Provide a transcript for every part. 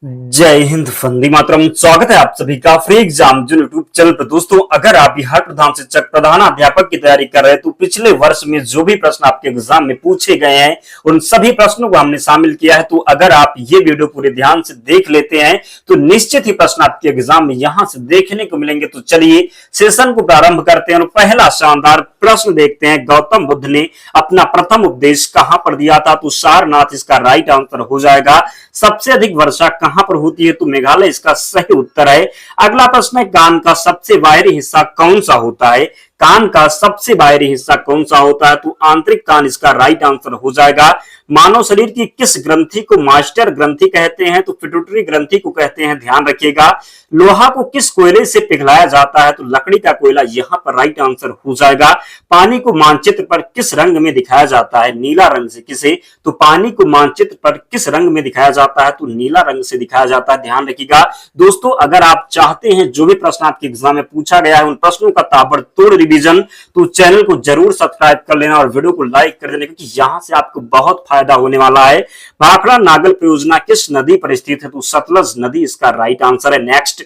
जय हिंद, वंदे मातरम। स्वागत है आप सभी का फ्री एग्जाम जो यूट्यूब चैनल पर। दोस्तों, अगर आप बिहार प्रधान शिक्षक प्रधानाध्यापक की तैयारी कर रहे हैं तो पिछले वर्ष में जो भी प्रश्न आपके एग्जाम में पूछे गए हैं उन सभी प्रश्नों को हमने शामिल किया है। तो अगर आप ये वीडियो पूरे ध्यान से देख लेते हैं तो निश्चित ही प्रश्न आपके एग्जाम में यहां से देखने को मिलेंगे। तो चलिए सेशन को प्रारंभ करते हैं और पहला शानदार प्रश्न देखते हैं। गौतम बुद्ध ने अपना प्रथम उपदेश कहां पर दिया था? तो सारनाथ इसका राइट आंसर हो जाएगा। सबसे अधिक वर्षा कहां पर होती है? तो मेघालय इसका सही उत्तर है। अगला प्रश्न है, कान का सबसे बाहरी हिस्सा कौन सा होता है? कान का सबसे बाहरी हिस्सा कौन सा होता है? तो आंतरिक कान इसका राइट आंसर हो जाएगा। मानव शरीर की किस ग्रंथि को मास्टर ग्रंथि कहते हैं? तो पिट्यूटरी ग्रंथि को कहते हैं, ध्यान रखिएगा। लोहा को किस कोयले से पिघलाया जाता है? तो लकड़ी का कोयला यहां पर राइट आंसर हो जाएगा। पानी को मानचित्र पर किस रंग में दिखाया जाता है? नीला रंग से। किसे? तो पानी को मानचित्र पर किस रंग में दिखाया जाता है? तो नीला रंग से दिखाया जाता है, ध्यान रखिएगा। दोस्तों, अगर आप चाहते हैं जो भी प्रश्न आपके एग्जाम में पूछा गया है उन प्रश्नों का ताबड़तोड़ रिवीजन, तो चैनल को जरूर सब्सक्राइब कर लेना और वीडियो को लाइक कर देना, क्योंकि यहां से आपको बहुत फायदा होने वाला है। भाखड़ा नागल परियोजना किस नदी पर स्थित है? तो सतलज नदी इसका राइट आंसर है। नेक्स्ट,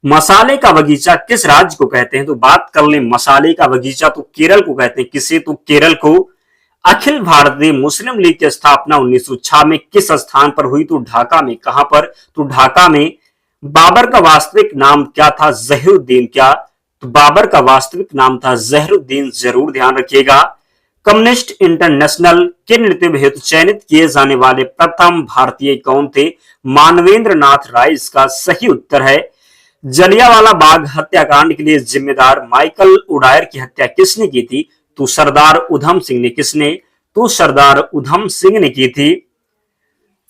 मसाले का बगीचा किस राज्य को कहते हैं? तो बात कर ले मसाले का बगीचा तो केरल को कहते हैं। किसे? तो केरल को। अखिल भारतीय मुस्लिम लीग की स्थापना 1906 में किस स्थान पर हुई? तो ढाका में। कहां पर? तो ढाका में। बाबर का वास्तविक नाम क्या था? जहीरुद्दीन। क्या? तो बाबर का वास्तविक नाम था जहीरुद्दीन, जरूर ध्यान रखिएगा। कम्युनिस्ट इंटरनेशनल के नेतृत्व हेतु चयनित किए जाने वाले प्रथम भारतीय कौन थे? मानवेंद्र नाथ राय इसका सही उत्तर है। जलियांवाला बाग हत्याकांड के लिए जिम्मेदार माइकल ओडायर की हत्या किसने की थी? तो सरदार उधम सिंह ने। किसने? तो सरदार उधम सिंह ने की थी।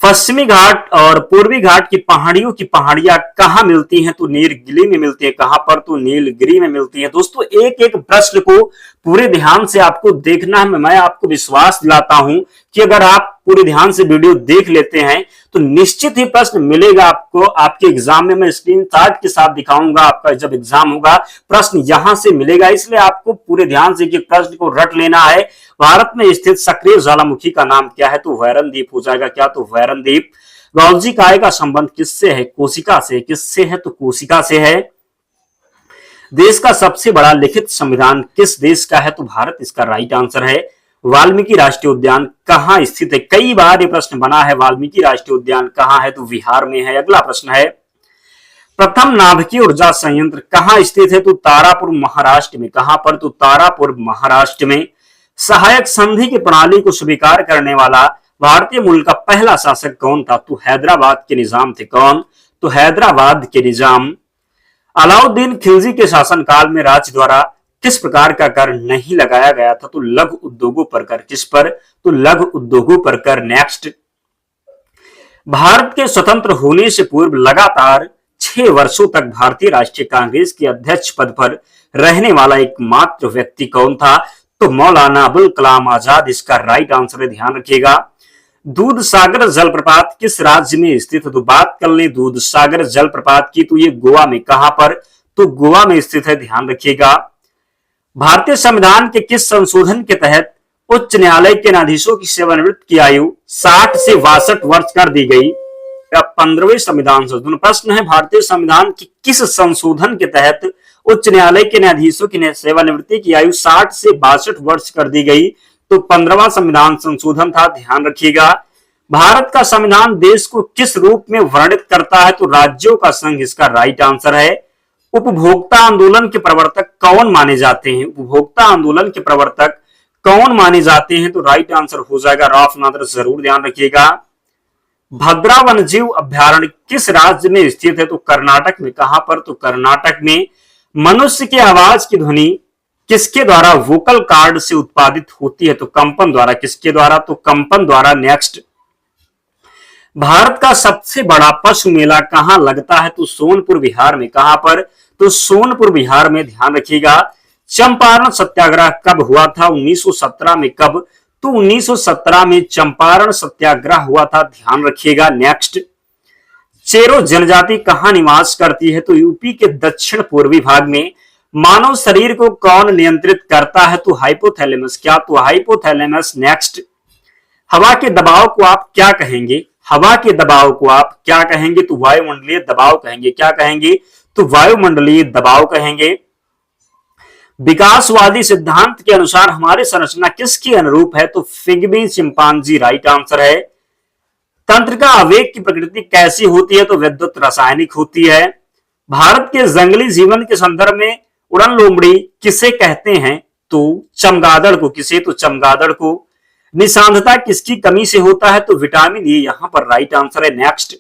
पश्चिमी घाट और पूर्वी घाट की पहाड़ियां कहां मिलती हैं? तो नीलगिरी में मिलती है। कहां पर? तो नीलगिरी में मिलती है। दोस्तों, एक एक प्रश्न को पूरे ध्यान से आपको देखना है। मैं आपको विश्वास दिलाता हूं कि अगर आप पूरे ध्यान से वीडियो देख लेते हैं तो निश्चित ही प्रश्न मिलेगा आपको। आपके एग्जाम में मैं स्क्रीनशॉट के साथ दिखाऊंगा। आपका जब एग्जाम होगा प्रश्न यहां से मिलेगा, इसलिए आपको पूरे ध्यान से एक प्रश्न को रट लेना है। भारत में स्थित सक्रिय ज्वालामुखी का नाम क्या है? तो वैरन द्वीप हो जाएगा। क्या? तो वैरन द्वीप। गॉल्जी काय का संबंध किससे है? कोशिका से। किससे है? तो कोशिका से है। देश का सबसे बड़ा लिखित संविधान किस देश का है? तो भारत इसका राइट आंसर है। वाल्मीकि राष्ट्रीय उद्यान कहां स्थित है? कई बार ये प्रश्न बना है, वाल्मीकि राष्ट्रीय उद्यान कहां है? तो बिहार में है। अगला प्रश्न है, प्रथम नाभिकीय ऊर्जा संयंत्र कहां स्थित है? तो तारापुर महाराष्ट्र में। कहां पर? तो तारापुर महाराष्ट्र में। सहायक संधि की प्रणाली को स्वीकार करने वाला भारतीय मूल का पहला शासक कौन था? तो हैदराबाद के निजाम थे। कौन? तो हैदराबाद के निजाम। अलाउद्दीन खिलजी के शासनकाल में राज्य द्वारा किस प्रकार का कर नहीं लगाया गया था? तो लघु उद्योगों पर कर। किस पर? तो लघु उद्योगों पर कर। नेक्स्ट, भारत के स्वतंत्र होने से पूर्व लगातार 6 वर्षों तक भारतीय राष्ट्रीय कांग्रेस के अध्यक्ष पद पर रहने वाला एकमात्र व्यक्ति कौन था? तो मौलाना अबुल कलाम आजाद इसका राइट आंसर है, ध्यान रखिएगा। दूध सागर जलप्रपात किस राज्य में स्थित है? तो बात कर ले दूध सागर जलप्रपात की, तो ये गोवा में। कहां पर? तो गोवा में स्थित है, ध्यान रखिएगा। भारतीय संविधान के किस संशोधन के तहत उच्च न्यायालय के न्यायाधीशों की सेवानिवृत्ति की आयु 60 से 62 वर्ष कर दी गई? 15वें संविधान संशोधन। प्रश्न है, भारतीय संविधान के किस संशोधन के तहत उच्च न्यायालय के न्यायाधीशों की सेवानिवृत्ति की आयु 60 से 62 वर्ष कर दी गई? तो 15वां संविधान संशोधन था, ध्यान रखिएगा। भारत का संविधान देश को किस रूप में वर्णित करता है? तो राज्यों का संघ इसका राइट आंसर है। उपभोक्ता आंदोलन के प्रवर्तक कौन माने जाते हैं? उपभोक्ता आंदोलन के प्रवर्तक कौन माने जाते हैं? तो राइट आंसर हो जाएगा रॉफ नादर, जरूर ध्यान रखिएगा। भद्रा वन्यजीव अभ्यारण्य किस राज्य में स्थित है? तो कर्नाटक में। कहां पर? तो कर्नाटक में। मनुष्य की आवाज की ध्वनि किसके द्वारा वोकल कार्ड से उत्पादित होती है? तो कंपन द्वारा। किसके द्वारा? तो कंपन द्वारा। नेक्स्ट, भारत का सबसे बड़ा पशु मेला कहां लगता है? तो सोनपुर बिहार में। कहां पर? तो सोनपुर बिहार में, ध्यान रखिएगा। चंपारण सत्याग्रह कब हुआ था? 1917 में। कब? तो 1917 में चंपारण सत्याग्रह हुआ था, ध्यान रखिएगा। नेक्स्ट, चेरो जनजाति कहां निवास करती है? तो यूपी के दक्षिण पूर्वी भाग में। मानव शरीर को कौन नियंत्रित करता है? तो हाइपोथैलेमस। क्या? तो हाइपोथैलेमस। नेक्स्ट, हवा के दबाव को आप क्या कहेंगे? हवा के दबाव को आप क्या कहेंगे? तो वायुमंडलीय दबाव कहेंगे। क्या कहेंगे? तो वायुमंडलीय दबाव कहेंगे। विकासवादी सिद्धांत के अनुसार हमारी संरचना किसके अनुरूप है? तो पिग्मी चिंपांजी राइट आंसर है। तंत्रिका आवेग की प्रकृति कैसी होती है? तो विद्युत रासायनिक होती है। भारत के जंगली जीवन के संदर्भ में उड़न लोमड़ी किसे कहते हैं? तो चमगादड़ को। किसे? तो चमगादड़ को। निशांतता किसकी कमी से होता है? तो विटामिन ए यहां पर राइट आंसर है। नेक्स्ट,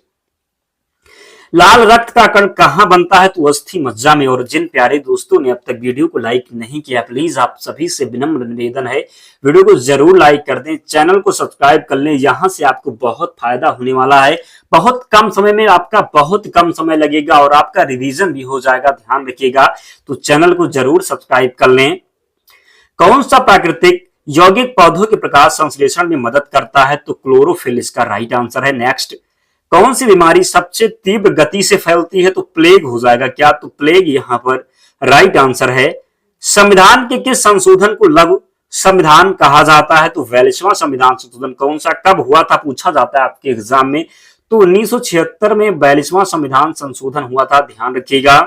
लाल रक्त का कण कहां बनता है? तो अस्थि मज्जा में। और जिन प्यारे दोस्तों ने अब तक वीडियो को लाइक नहीं किया, प्लीज आप सभी से विनम्र निवेदन है वीडियो को जरूर लाइक कर दें, चैनल को सब्सक्राइब कर लें। यहां से आपको बहुत फायदा होने वाला है। बहुत कम समय में आपका बहुत कम समय लगेगा और आपका रिवीजन भी हो जाएगा, ध्यान रखिएगा। तो चैनल को जरूर सब्सक्राइब कर लें। कौन सा प्राकृतिक यौगिक पौधों के प्रकाश संश्लेषण में मदद करता है? तो क्लोरोफिल इसका राइट आंसर है। नेक्स्ट, कौन सी बीमारी सबसे तीव्र गति से फैलती है? तो प्लेग हो जाएगा। क्या? तो प्लेग यहां पर राइट आंसर है। संविधान के किस संशोधन को लघु संविधान कहा जाता है? तो 42वां संविधान संशोधन कौन सा कब हुआ था? पूछा जाता है आपके एग्जाम में। तो 1976 में 42वां संविधान संशोधन हुआ था, ध्यान रखिएगा।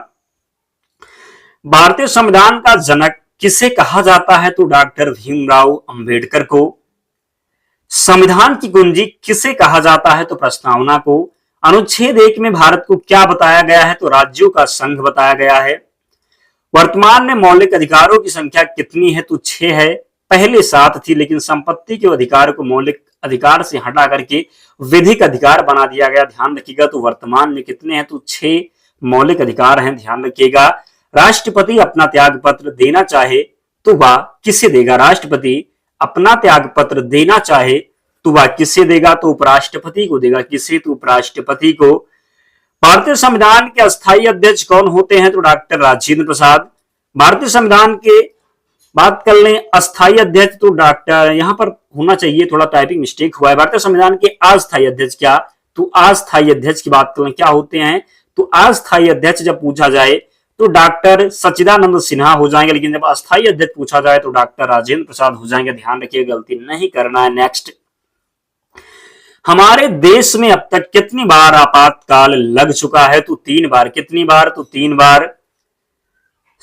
भारतीय संविधान का जनक किसे कहा जाता है? तो डॉक्टर भीमराव अंबेडकर को। संविधान की कुंजी किसे कहा जाता है? तो प्रस्तावना को। अनुच्छेद 1 में भारत को क्या बताया गया है? तो राज्यों का संघ बताया गया है। वर्तमान में मौलिक अधिकारों की संख्या कितनी है? तो 6 है। पहले 7 थी, लेकिन संपत्ति के अधिकार को मौलिक अधिकार से हटा करके विधिक अधिकार बना दिया गया, ध्यान रखिएगा। तो वर्तमान में कितने हैं? तो 6 मौलिक अधिकार हैं, ध्यान रखिएगा। राष्ट्रपति अपना त्याग पत्र देना चाहे तो वह किसे देगा? राष्ट्रपति अपना त्याग पत्र देना चाहे तो वह किसे देगा? तो उपराष्ट्रपति को देगा। किसे? तो उपराष्ट्रपति को। भारतीय संविधान के अस्थायी अध्यक्ष कौन होते हैं? तो डॉक्टर राजेंद्र प्रसाद। भारतीय संविधान के बात कर लें अस्थायी अध्यक्ष, तो डॉक्टर यहां पर होना चाहिए, थोड़ा टाइपिंग मिस्टेक हुआ है। भारतीय संविधान के अस्थायी अध्यक्ष क्या? तो अस्थायी अध्यक्ष की बात कर लें क्या होते हैं? तो अस्थायी अध्यक्ष जब पूछा जाए तो डॉक्टर सच्चिदानंद सिन्हा हो जाएंगे, लेकिन जब अस्थायी अध्यक्ष पूछा जाए तो डॉक्टर राजेंद्र प्रसाद हो जाएंगे, ध्यान रखिए, गलती नहीं करना है। नेक्स्ट, हमारे देश में अब तक कितनी बार आपातकाल लग चुका है? तो 3 बार। कितनी बार? तो 3 बार।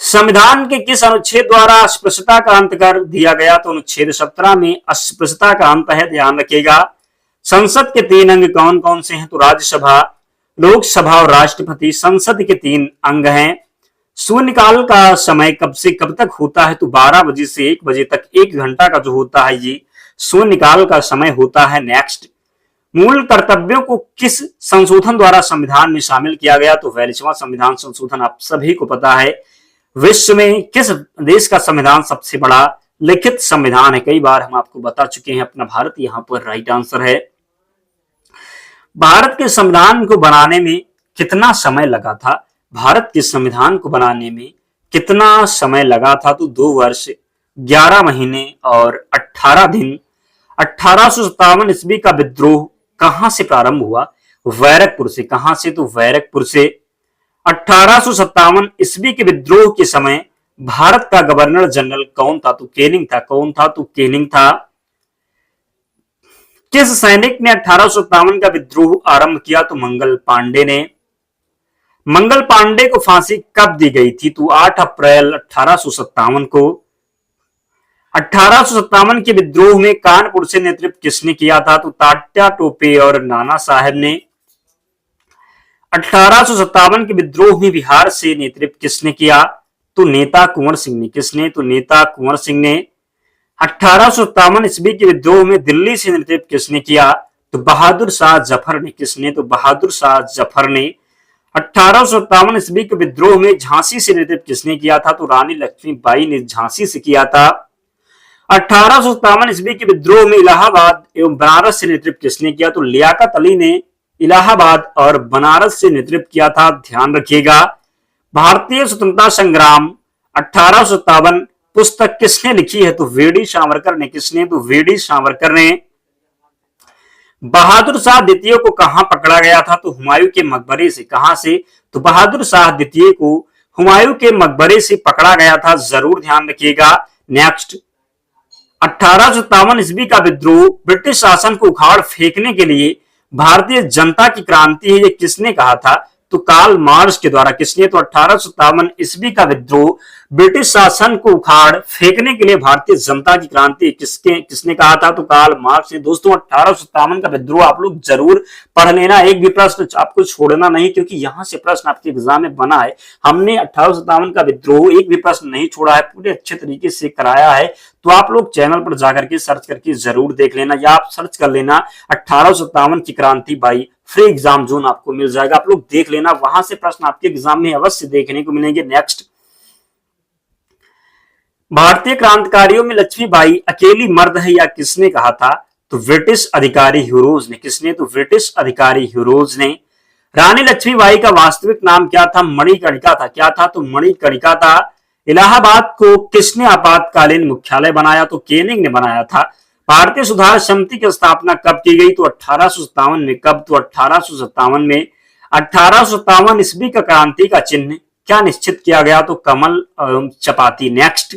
संविधान के किस अनुच्छेद द्वारा अस्पृश्यता का अंत कर दिया गया? तो अनुच्छेद 17 में अस्पृश्यता का अंत है, ध्यान रखिएगा। संसद के 3 अंग कौन कौन से हैं? तो राज्यसभा, लोकसभा और राष्ट्रपति संसद के 3 अंग हैं। शून्यकाल का समय कब से कब तक होता है? तो 12 बजे से 1 बजे तक 1 घंटा का जो होता है ये शून्यकाल का समय होता है। नेक्स्ट, मूल कर्तव्यों को किस संशोधन द्वारा संविधान में शामिल किया गया? तो 42वां संविधान संशोधन। आप सभी को पता है विश्व में किस देश का संविधान सबसे बड़ा लिखित संविधान है? कई बार हम आपको बता चुके हैं, अपना भारत यहां पर राइट आंसर है। भारत के संविधान को बनाने में कितना समय लगा था? भारत के संविधान को बनाने में कितना समय लगा था? तो 2 वर्ष 11 महीने और 18 दिन। 1857 ईस्वी का विद्रोह कहां से प्रारंभ हुआ? बैरकपुर से। कहां से? तो बैरकपुर से। 1857 ईस्वी के विद्रोह के समय भारत का गवर्नर जनरल कौन था? तो केनिंग था। कौन था? तो केनिंग था। किस सैनिक ने 1857 का विद्रोह आरंभ किया? तो मंगल पांडे ने। मंगल पांडे को फांसी कब दी गई थी? तो 8 अप्रैल 1857 को। 1857 के विद्रोह में कानपुर से नेतृत्व किसने किया था? तो तात्या टोपे और नाना साहेब ने। 1857 के विद्रोह में बिहार से नेतृत्व किसने किया? तो नेता कुंवर सिंह ने। किसने? तो नेता कुंवर सिंह ने। 1857 ईस्वी के विद्रोह में दिल्ली से नेतृत्व किसने किया? तो बहादुर शाह जफर ने। किसने? तो बहादुर शाह जफर ने। 1857 ईस्वी के विद्रोह में झांसी से नेतृत्व किसने किया था? तो रानी लक्ष्मीबाई ने झांसी से किया था। 1857 ईस्वी के विद्रोह में इलाहाबाद एवं बनारस से नेतृत्व किसने किया? तो लियाकत अली ने इलाहाबाद और बनारस से नेतृत्व किया था, ध्यान रखिएगा। भारतीय स्वतंत्रता संग्राम 1857 पुस्तक किसने लिखी है? तो वीडी सावरकर ने। किसने? तो वीडी सावरकर ने। बहादुर शाह द्वितीय को कहां पकड़ा गया था? तो हुमायूं के मकबरे से। कहां से? तो बहादुर शाह द्वितीय को हुमायूं के मकबरे से पकड़ा गया था, जरूर ध्यान रखिएगा। नेक्स्ट, 1857 ईस्वी का विद्रोह ब्रिटिश शासन को उखाड़ फेंकने के लिए भारतीय जनता की क्रांति है, ये किसने कहा था? तो कार्ल मार्क्स के द्वारा। किसने? तो 1857 ईस्वी का विद्रोह, ब्रिटिश शासन को उखाड़ फेंकने के लिए भारतीय जनता की क्रांति किसने कहा था? तो कार्ल मार्क्स ने। दोस्तों 1857 का विद्रोह आप लोग जरूर पढ़ लेना, एक भी प्रश्न आपको छोड़ना नहीं, क्योंकि यहां से प्रश्न आपके एग्जाम में बना है। हमने 1857 का विद्रोह एक भी प्रश्न नहीं छोड़ा है, पूरे अच्छे तरीके से कराया है। तो आप लोग चैनल पर जाकर के सर्च करके जरूर देख लेना, या आप सर्च कर लेना 1857 की क्रांति बाई फ्री एग्जाम जोन, आपको मिल जाएगा। आप लोग देख लेना, वहां से प्रश्न आपके एग्जाम में अवश्य देखने को मिलेंगे। नेक्स्ट, भारतीय क्रांतिकारियों में लक्ष्मीबाई अकेली मर्द है, या किसने कहा था? तो ब्रिटिश अधिकारी ह्यूरोज ने। किसने? तो ब्रिटिश अधिकारी ह्यूरोज ने। रानी लक्ष्मीबाई का वास्तविक नाम क्या था? मणिकर्णिका था। क्या था? तो मणिकर्णिका था। इलाहाबाद को किसने आपातकालीन मुख्यालय बनाया? तो केनिंग ने बनाया था। भारतीय सुधार समिति की स्थापना कब की गई? तो 1857 में। कब? तो 1857 में। 1857 ईस्वी का क्रांति का चिन्ह क्या निश्चित किया गया? तो कमल चपाती। नेक्स्ट,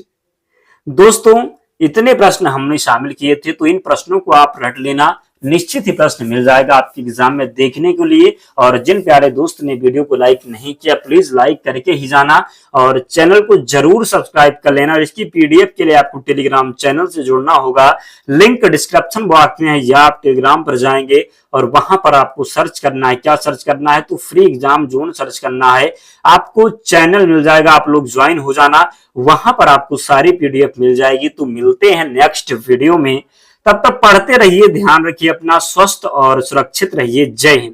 दोस्तों इतने प्रश्न हमने शामिल किए थे, तो इन प्रश्नों को आप रट लेना, निश्चित ही प्रश्न मिल जाएगा आपके एग्जाम में देखने के लिए। और जिन प्यारे दोस्त ने वीडियो को लाइक नहीं किया, प्लीज लाइक करके ही जाना और चैनल को जरूर सब्सक्राइब कर लेना। और इसकी पीडीएफ के लिए आपको टेलीग्राम चैनल से जुड़ना होगा, लिंक डिस्क्रिप्शन बॉक्स में है, या आप टेलीग्राम पर जाएंगे और वहां पर आपको सर्च करना है। क्या सर्च करना है? तो फ्री एग्जाम जोन सर्च करना है। आपको चैनल मिल जाएगा, आप लोग ज्वाइन हो जाना, वहां पर आपको सारी पीडीएफ मिल जाएगी। तो मिलते हैं नेक्स्ट वीडियो में, तब तक पढ़ते रहिए, ध्यान रखिए अपना, स्वस्थ और सुरक्षित रहिए। जय हिंद।